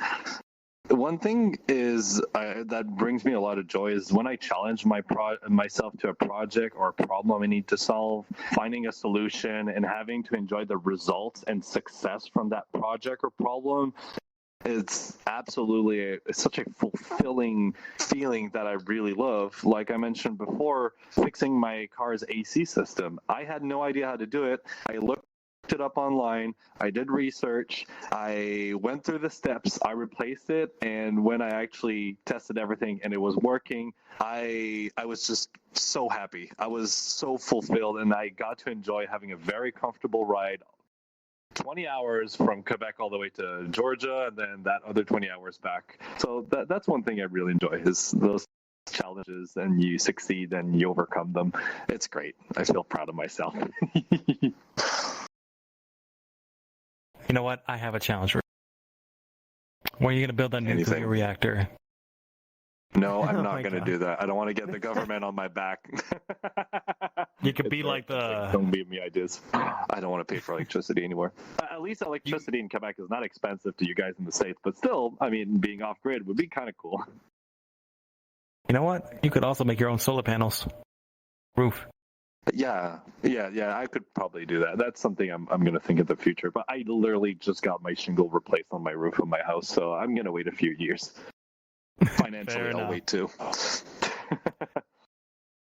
one thing is that brings me a lot of joy is when I challenge myself to a project or a problem I need to solve, finding a solution and having to enjoy the results and success from that project or problem. It's absolutely such a fulfilling feeling that I really love. Like I mentioned before, fixing my car's AC system. I had no idea how to do it. I looked it up online. I did research. I went through the steps. I replaced it, and when I actually tested everything and it was working, I was just so happy. I was so fulfilled, and I got to enjoy having a very comfortable ride. 20 hours from Quebec all the way to Georgia, and then that other 20 hours back. So that's one thing I really enjoy is those challenges, and you succeed and you overcome them. It's great. I feel proud of myself. You know what? I have a challenge. When are you going to build that nuclear Anything. reactor? No, I'm Oh not my going to God. do that. I don't want to get the government on my back. You could be like don't give me ideas. I don't want to pay for electricity anymore. At least electricity in Quebec is not expensive to you guys in the States, but still, I mean, being off grid would be kind of cool. You know what? You could also make your own solar panels. Roof. Yeah, I could probably do that. That's something I'm going to think in the future. But I literally just got my shingle replaced on my roof of my house, so I'm going to wait a few years. Financially, Fair I'll enough. wait too.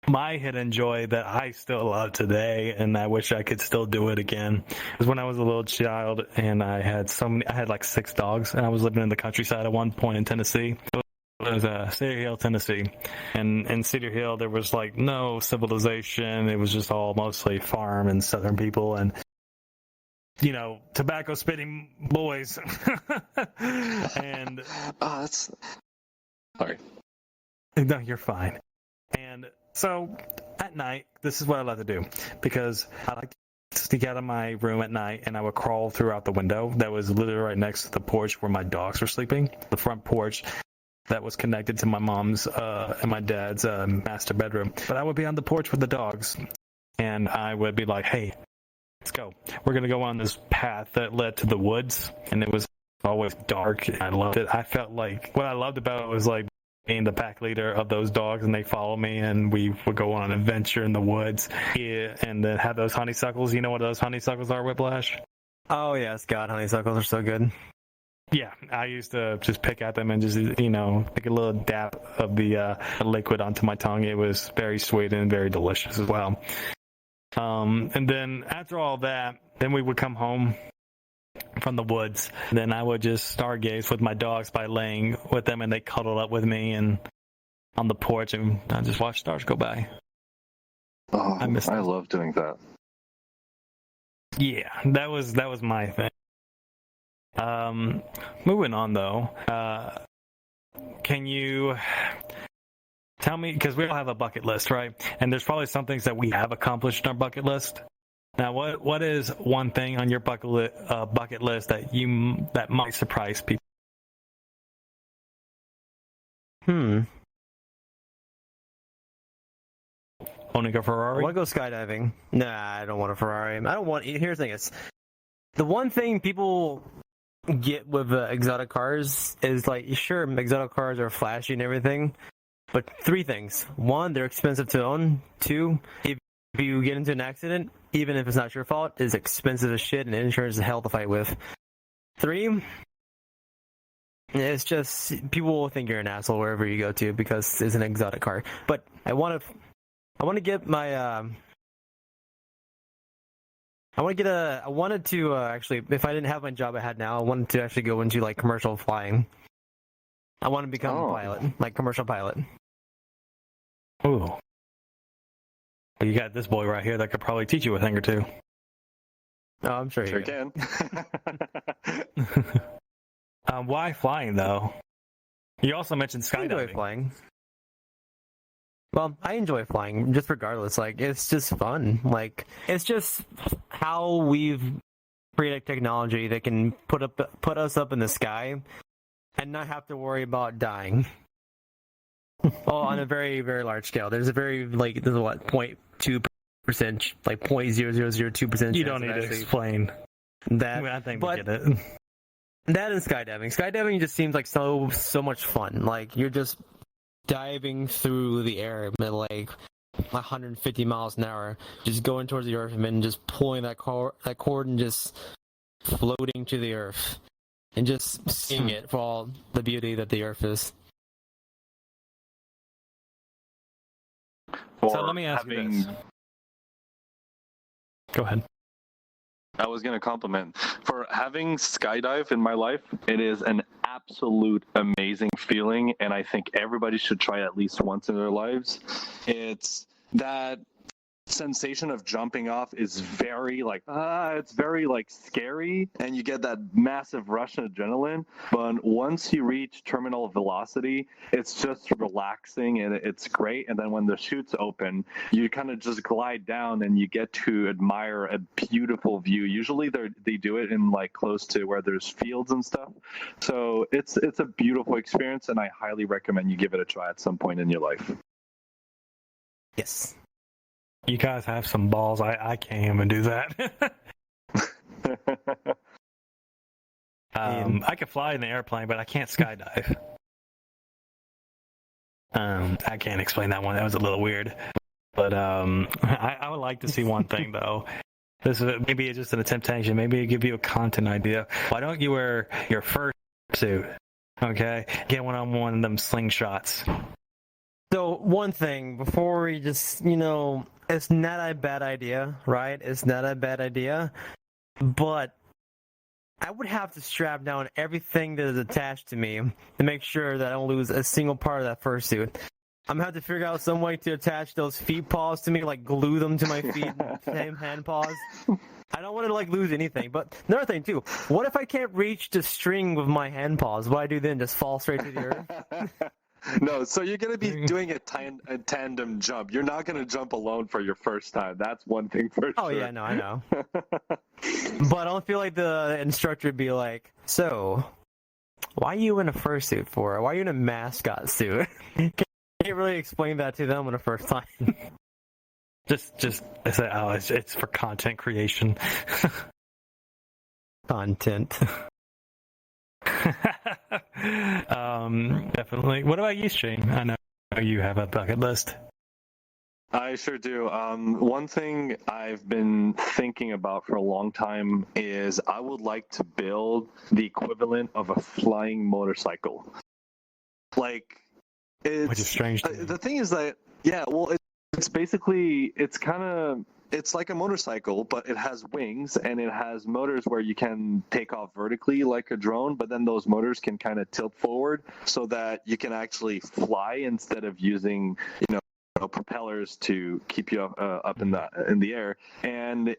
My hidden joy that I still love today, and I wish I could still do it again, is when I was a little child and I had like 6 dogs, and I was living in the countryside at one point in Tennessee. It was Cedar Hill, Tennessee, and in Cedar Hill there was like no civilization. It was just all mostly farm and southern people, and tobacco spitting boys. And That's sorry. no, you're fine. And so at night, this is what I like to do, because I like to sneak out of my room at night and I would crawl throughout the window that was literally right next to the porch where my dogs were sleeping, the front porch that was connected to my mom's and my dad's master bedroom. But I would be on the porch with the dogs, and I would be like, hey, let's go. We're going to go on this path that led to the woods, and it was always dark. I loved it. I felt like what I loved about it was like being the pack leader of those dogs, and they follow me, and we would go on an adventure in the woods. Yeah, and then have those honeysuckles. You know what those honeysuckles are, Whiplash? Oh yes, God, honeysuckles are so good. Yeah, I used to just pick at them and just, take a little dab of the liquid onto my tongue. It was very sweet and very delicious as well. And then after all that, then we would come home from the woods. Then I would just stargaze with my dogs by laying with them, and they cuddled up with me and on the porch, and I just watched stars go by. Oh, I miss I those. love doing that. Yeah, that was my thing. Moving on though, can you tell me, because we all have a bucket list, right? And there's probably some things that we have accomplished in our bucket list. Now, what is one thing on your bucket list that might surprise people? Owning a I Ferrari? want to go skydiving. Nah, I don't want a Ferrari. I don't want. Here's the thing: is the one thing people get with exotic cars is like, sure, exotic cars are flashy and everything, but three things: one, they're expensive to own. Two, if you get into an accident, even if it's not your fault, it's expensive as shit, and insurance is hell to fight with. Three, it's just people will think you're an asshole wherever you go to because it's an exotic car. But I want to get my I wanted to actually, if I didn't have my job I had now, I wanted to actually go into like commercial flying. I want to become a pilot, like commercial pilot. Ooh. Well, you got this boy right here that could probably teach you a thing or two. Oh, I'm sure Sure you can. Why flying though? You also mentioned I enjoy skydiving. flying. Well, I enjoy flying, just regardless. Like, it's just fun. Like, it's just how we've created technology that can put us up in the sky and not have to worry about dying. Well, on a very, very large scale. There's what, 0.2%, like 0.0002%. You don't need to explain. that. I think but we get it. That and skydiving. Skydiving just seems like so much fun. Like, you're just diving through the air at like 150 miles an hour, just going towards the earth and then just pulling that cord and just floating to the earth and just seeing it for all the beauty that the earth is. So let me ask you this. Go ahead. I was going to compliment. For having skydive in my life, it is an absolute amazing feeling, and I think everybody should try it at least once in their lives. It's that sensation of jumping off is very it's very scary, and you get that massive rush of adrenaline, but once you reach terminal velocity, it's just relaxing and it's great. And then when the chutes open, you kind of just glide down and you get to admire a beautiful view. Usually they do it in like close to where there's fields and stuff, so it's a beautiful experience, and I highly recommend you give it a try at some point in your life. Yes. You guys have some balls. I can't even do that. I could fly in the airplane, but I can't skydive. I can't explain that one. That was a little weird. But I would like to see one thing, though. This is maybe it's just an temptation. Maybe it give you a content idea. Why don't you wear your first suit? Okay? Get one of them slingshots. So, one thing, before we just, it's not a bad idea, right? It's not a bad idea. But I would have to strap down everything that is attached to me to make sure that I don't lose a single part of that fursuit. I'm going to have to figure out some way to attach those feet paws to me, like glue them to my feet, same hand paws. I don't want to lose anything. But another thing too, what if I can't reach the string with my hand paws? What do I do then? Just fall straight to the earth? No, so you're going to be doing a tandem jump. You're not going to jump alone for your first time. That's one thing for sure. Oh, yeah, no, I know. But I don't feel like the instructor would be like, so, why are you in a fursuit for? Why are you in a mascot suit? Can't really explain that to them on the first time. Just say, it's for content creation. Content. Definitely. What about you, Shane? I know you have a bucket list. I sure do. One thing I've been thinking about for a long time is I would like to build the equivalent of a flying motorcycle. Which is strange to me. The thing is that, it's basically, it's like a motorcycle, but it has wings and it has motors where you can take off vertically like a drone, but then those motors can kind of tilt forward so that you can actually fly instead of using, propellers to keep you up in the air. And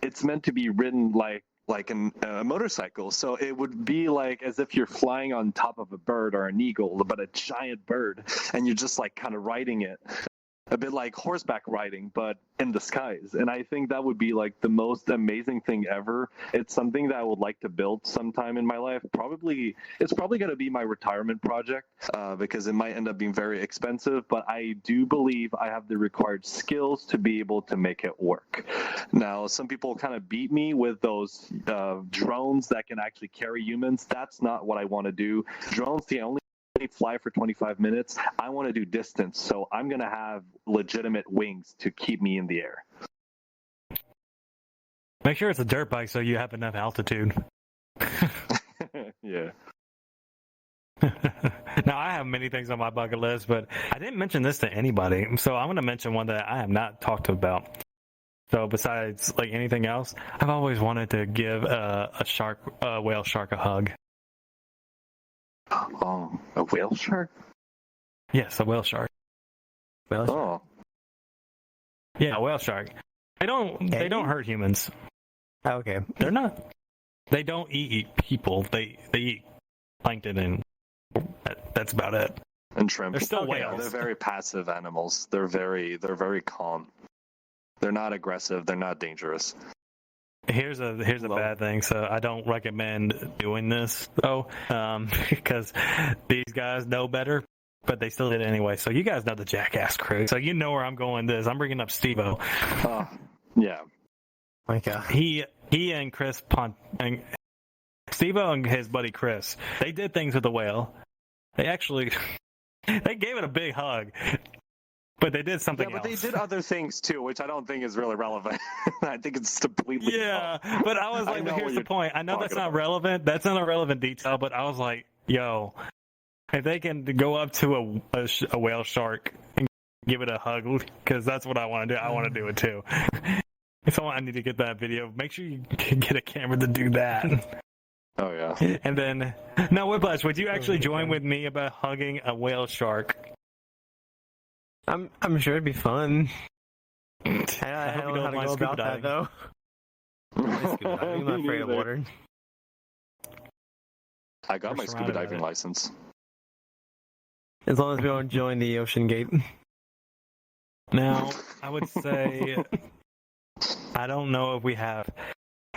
it's meant to be ridden like a motorcycle, so it would be like as if you're flying on top of a bird or an eagle, but a giant bird, and you're just kind of riding it. a bit like horseback riding, but in the skies. And I think that would be like the most amazing thing ever. It's something that I would like to build sometime in my life. It's probably going to be my retirement project because it might end up being very expensive, but I do believe I have the required skills to be able to make it work. Now, some people kind of beat me with those drones that can actually carry humans. That's not what I want to do. Drones, the only fly for 25 minutes. I want to do distance, so I'm going to have legitimate wings to keep me in the air. Make sure it's a dirt bike so you have enough altitude. Yeah. Now, I have many things on my bucket list, but I didn't mention this to anybody, so I'm going to mention one that I have not talked about. So besides like anything else, I've always wanted to give a whale shark a hug. Oh, a whale shark? Yes, a whale shark. Well, Oh, Yeah, a whale shark. They don't hurt humans. okay. They're not. They don't eat people. They eat plankton, and that's about it. and shrimp. They're still Yeah, whales. they're very passive animals. They're very calm. They're not aggressive. They're not dangerous. Here's a bad thing. So I don't recommend doing this though, because these guys know better, but they still did it anyway. So you guys know the Jackass crew. So you know where I'm going with this. I'm bringing up Steve-O. Yeah. My God. He and Chris and Steve-O and his buddy Chris, they did things with the whale. They actually they gave it a big hug. But they did something Yeah, but else. they did other things too, which I don't think is really relevant. I think it's completely Yeah, but I was like, know here's what the you're point. I know that's talking not about. relevant. That's not a relevant detail, but I was like, yo, if they can go up to a whale shark and give it a hug, because that's what I want to do. I want to do it too. So I need to get that video. Make sure you get a camera to do that. Oh yeah. And then, now Whiplash, would you actually join with me about hugging a whale shark? I'm sure it'd be fun. I hope don't you know how don't to mind go scuba about that diving. though. Scuba diving, I'm not Me afraid of neither. water. I got We're my scuba surrounded by diving it. license. As long as we don't join the ocean gate. Now, I would say I don't know if we have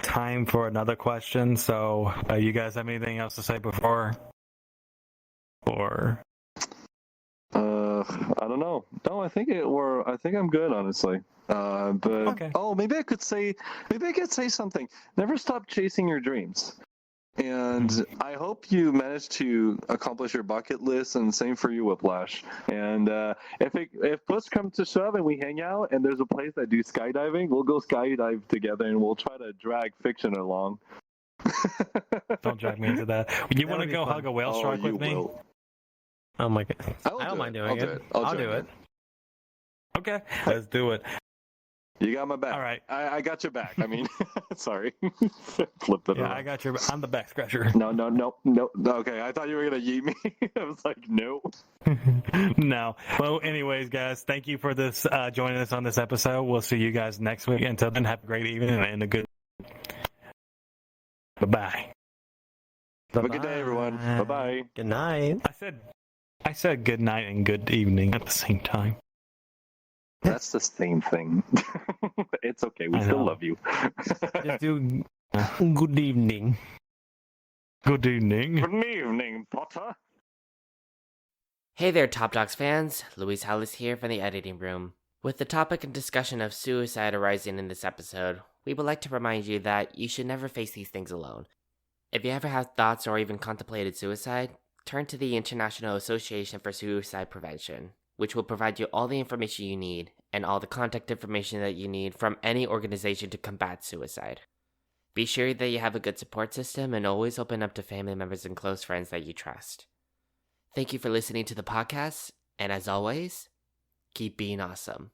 time for another question. So, you guys have anything else to say before? Or I don't know. No, I think I'm good, honestly. But Okay. maybe I could say something. Never stop chasing your dreams. And I hope you managed to accomplish your bucket list, and same for you, Whiplash. And if push comes to shove and we hang out and there's a place that do skydiving, we'll go skydive together and we'll try to drag fiction along. don't drag me into that. You want to be go fun. hug a whale Oh, shark you with me? will. Oh my God. I'll I don't do mind it. doing it. I'll I'll join do you. it. Okay, let's do it. You got my back. All right. I got your back. I mean, sorry. Flipped it Yeah, around. I got your. I'm the back scratcher. No. Okay, I thought you were gonna yeet me. I was like, no. No. Well, anyways, guys, thank you for this joining us on this episode. We'll see you guys next week. Until then, have a great evening and a good. Bye-bye. Have a good day, everyone. Bye bye. Good night. I said good night and good evening at the same time. That's the same thing. It's okay. We I still know. love you. Just do good evening. Good evening. Good evening, Potter. Hey there, Top Dogs fans. Luis Hallis here from the editing room. With the topic and discussion of suicide arising in this episode, we would like to remind you that you should never face these things alone. If you ever had thoughts or even contemplated suicide, turn to the International Association for Suicide Prevention, which will provide you all the information you need and all the contact information that you need from any organization to combat suicide. Be sure that you have a good support system and always open up to family members and close friends that you trust. Thank you for listening to the podcast, and as always, keep being awesome.